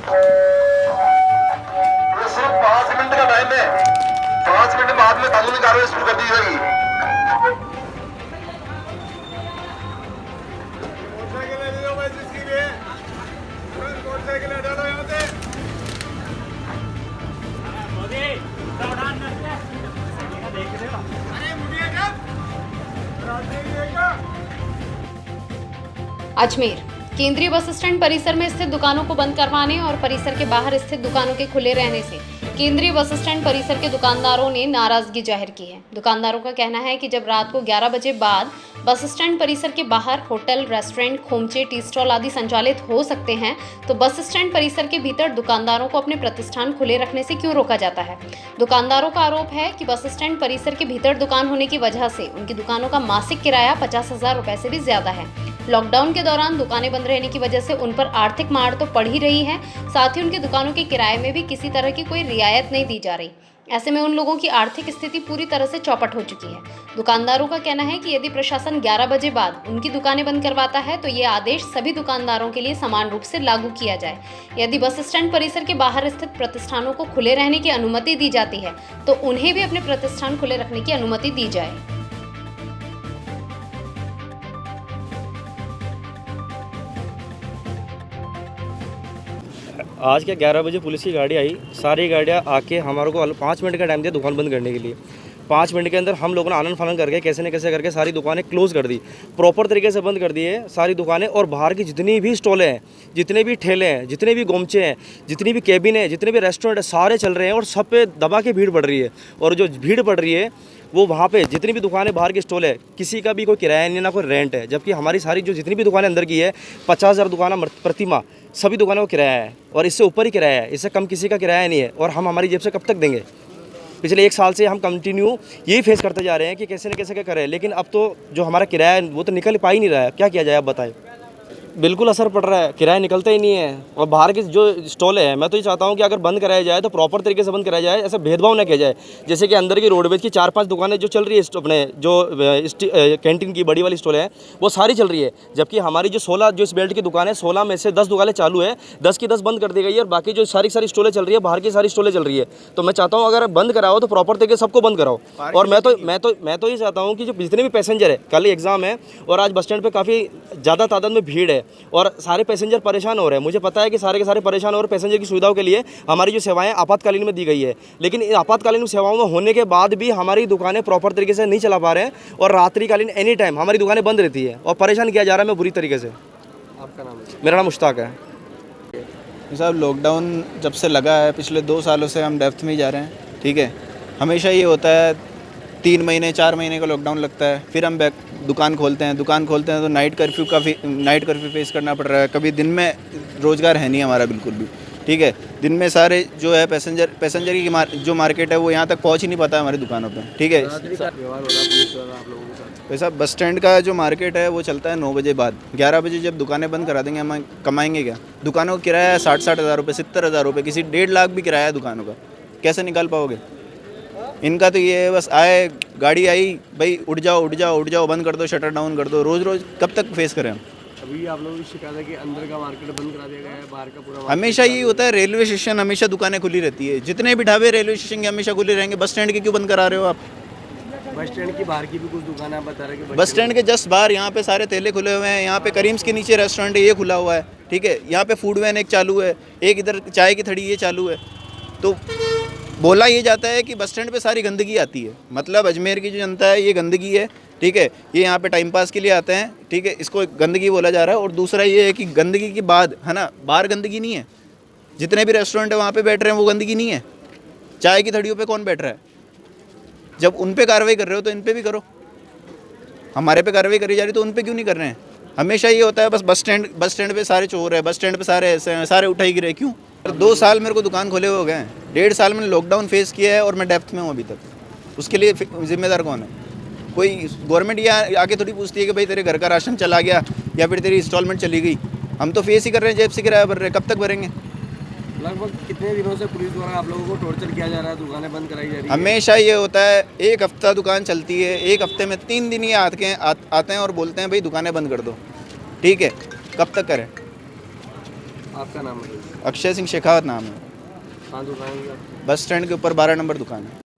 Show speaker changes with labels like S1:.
S1: ये सिर्फ 5 मिनट का टाइम है, 5 मिनट बाद में कानूनी कार्रवाई शुरू कर दी जाएगी।
S2: अजमेर केंद्रीय बस स्टैंड परिसर में स्थित दुकानों को बंद करवाने और परिसर के बाहर स्थित दुकानों के खुले रहने से केंद्रीय बस स्टैंड परिसर के दुकानदारों ने नाराजगी जाहिर की है। दुकानदारों का कहना है कि जब रात को 11 बजे बाद बस स्टैंड परिसर के बाहर होटल, रेस्टोरेंट, खोमचे, टी स्टॉल आदि संचालित हो सकते हैं, तो बस स्टैंड परिसर के भीतर दुकानदारों को अपने प्रतिष्ठान खुले रखने से क्यों रोका जाता है। दुकानदारों का आरोप है कि बस स्टैंड परिसर के भीतर दुकान होने की वजह से उनकी दुकानों का मासिक किराया 50,000 रुपए से भी ज्यादा है। लॉकडाउन के दौरान दुकानें बंद रहने की वजह से उन पर आर्थिक मार तो पड़ ही रही है, साथ ही उनकी दुकानों के किराए में भी किसी तरह की कोई रियायत नहीं दी जा रही। ऐसे में उन लोगों की आर्थिक स्थिति पूरी तरह से चौपट हो चुकी है। दुकानदारों का कहना है कि यदि प्रशासन 11 बजे बाद उनकी दुकानें बंद करवाता है तो ये आदेश सभी दुकानदारों के लिए समान रूप से लागू किया जाए। यदि बस स्टैंड परिसर के बाहर स्थित प्रतिष्ठानों को खुले रहने की अनुमति दी जाती है तो उन्हें भी अपने प्रतिष्ठान खुले रखने की अनुमति दी जाए।
S3: आज के 11 बजे पुलिस की गाड़ी आई, सारी गाड़ियाँ आके हमारे को 5 मिनट का टाइम दिया दुकान बंद करने के लिए। 5 मिनट के अंदर हम लोगों ने आनन फानन करके कैसे न कैसे करके सारी दुकानें क्लोज़ कर दी, प्रॉपर तरीके से बंद कर दी है सारी दुकानें। और बाहर की जितनी भी स्टॉलें हैं, जितने भी ठेले हैं, जितने भी गोमचे हैं, जितनी भी केबिन है, जितने भी रेस्टोरेंट है, सारे चल रहे हैं और सब पे दबा के भीड़ पड़ रही है। और जो भीड़ पड़ रही है वो वहाँ पे जितनी भी दुकानें बाहर की स्टॉल है, किसी का भी कोई किराया नहीं, ना कोई रेंट है। जबकि हमारी सारी जो जितनी भी दुकानें अंदर की है 50,000 दुकान प्रति माह, सभी दुकानों का किराया है और इससे ऊपर ही किराया है, इससे कम किसी का किराया नहीं है। और हम हमारी जेब से कब तक देंगे? पिछले 1 साल से हम कंटिन्यू यही फेस करते जा रहे हैं कि कैसे न कैसे क्या करें, लेकिन अब तो जो हमारा किराया है वो तो निकल पा ही नहीं रहा है। क्या किया जाए आप बताएं। बिल्कुल असर पड़ रहा है, किराया निकलता ही नहीं है। और बाहर की जो स्टॉल है, मैं तो ये चाहता हूँ कि अगर बंद कराया जाए तो प्रॉपर तरीके से बंद कराया जाए, ऐसा भेदभाव ना किया जाए। जैसे कि अंदर की रोडवेज की 4-5 दुकानें जो चल रही है, अपने जो कैंटीन की बड़ी वाली स्टॉल है वो सारी चल रही है। जबकि हमारी जो 16 जो इस बेल्ट की दुकान है, 16 में से 10 दुकानें चालू है, 10 की 10 बंद कर दी गई है और बाकी जो सारी स्टॉलें चल रही है, बाहर की सारी स्टॉलें चल रही है। तो मैं चाहता हूँ अगर बंद कराओ तो प्रॉपर तरीके से सबको बंद कराओ। और मैं तो ये चाहता हूँ कि जो जितने भी पैसेंजर है, कल एग्जाम है और आज बस स्टैंड पर काफ़ी ज़्यादा तादाद में भीड़ है और सारे पैसेंजर परेशान हो रहे हैं। मुझे पता है कि सारे के सारे परेशान हो रहे हैं। पैसेंजर की सुविधाओं के लिए हमारी जो सेवाएं आपातकालीन में दी गई है, लेकिन इन आपातकालीन सेवाओं में होने के बाद भी हमारी दुकानें प्रॉपर तरीके से नहीं चला पा रहे हैं और रात्रिकालीन एनी टाइम हमारी दुकानें बंद रहती है और परेशान किया जा रहा है मैं बुरी तरीके से।
S4: आपका नाम है?
S3: मेरा नाम मुश्ताक है।
S4: साहब, लॉकडाउन जब से लगा है पिछले 2 सालों से हम डेप्थ में ही जा रहे हैं। ठीक है, हमेशा ये होता है 3 महीने 4 महीने का लॉकडाउन लगता है, फिर हम दुकान खोलते हैं तो नाइट कर्फ्यू फेस करना पड़ रहा है। कभी दिन में रोज़गार है नहीं हमारा बिल्कुल भी। ठीक है, दिन में सारे जो है पैसेंजर की जो मार्केट है वो यहाँ तक पहुँच ही नहीं पाता हमारी दुकानों पे। ठीक है, वैसा बस स्टैंड का जो मार्केट है वो चलता है 9 बजे बाद। 11 बजे जब दुकानें बंद करा देंगे हम कमाएंगे क्या? दुकानों का किराया है 60-60 हज़ार रुपये, 70,000 रुपये, किसी 1.5 लाख भी किराया है दुकानों का, कैसे निकाल पाओगे? इनका तो ये है, बस आए, गाड़ी आई, भाई उठ जाओ, बंद कर दो, शटर डाउन कर दो। रोज़ कब तक फेस करें हम?
S5: अभी आप लोगों की शिकायत है कि अंदर का मार्केट बंद करा दिया गया है, बाहर का पूरा
S4: हमेशा यही होता है। रेलवे स्टेशन हमेशा दुकानें खुली रहती है, जितने भी ढाबे रेलवे स्टेशन के हमेशा खुले रहेंगे। बस स्टैंड के क्यों बंद करा रहे हो आप?
S5: बस स्टैंड की बाहर की भी कुछ दुकान आप बता रहे हैं कि
S4: बस स्टैंड के जस्ट बाहर यहाँ पे सारे ठेले खुले हुए हैं। यहाँ पे करीम्स के नीचे रेस्टोरेंट है, ये खुला हुआ है। ठीक है, यहाँ पे फूड वैन एक चालू है, एक इधर चाय की थड़ी ये चालू है। तो बोला ये जाता है कि बस स्टैंड पे सारी गंदगी आती है, मतलब अजमेर की जो जनता है ये गंदगी है। ठीक है, ये यहाँ पे टाइम पास के लिए आते हैं। ठीक है, इसको गंदगी बोला जा रहा है। और दूसरा ये है कि गंदगी के बाद है ना, बाहर गंदगी नहीं है, जितने भी रेस्टोरेंट है वहाँ पे बैठ रहे हैं वो गंदगी नहीं है। चाय की थड़ियों पे कौन बैठ रहा है? जब उन पे कार्रवाई कर रहे हो तो इन पे भी करो। हमारे पे कार्रवाई करी जा रही तो उन पे क्यों नहीं कर रहे हैं? हमेशा ये होता है बस बस स्टैंड पे सारे चोर है, बस स्टैंड पे सारे ऐसे हैं, सारे उठाई गिरे। क्यों? 2 साल मेरे को दुकान खोले हो गए हैं, 1.5 साल मैंने लॉकडाउन फेस किया है और मैं डेप्थ में हूँ अभी तक। उसके लिए जिम्मेदार कौन है? कोई गवर्नमेंट ये आके थोड़ी पूछती है कि भाई तेरे घर का राशन चला गया या फिर तेरी इंस्टॉलमेंट चली गई। हम तो फेस ही कर रहे हैं, जेब से किराया भर रहे हैं, कब तक भरेंगे?
S5: लगभग कितने दिनों से पुलिस द्वारा आप लोगों को टॉर्चर किया जा रहा है, दुकानें बंद कराई जा रही है?
S4: हमेशा ये होता है, 1 हफ्ता दुकान चलती है, 1 हफ्ते में 3 दिन ये आते हैं और बोलते हैं भाई दुकानें बंद कर दो। ठीक है, कब तक करें?
S5: आपका नाम बताइए।
S4: अक्षय सिंह शेखावत नाम है।
S5: कहाँ दुकान है आपकी?
S4: बस स्टैंड के ऊपर 12 नंबर दुकान है।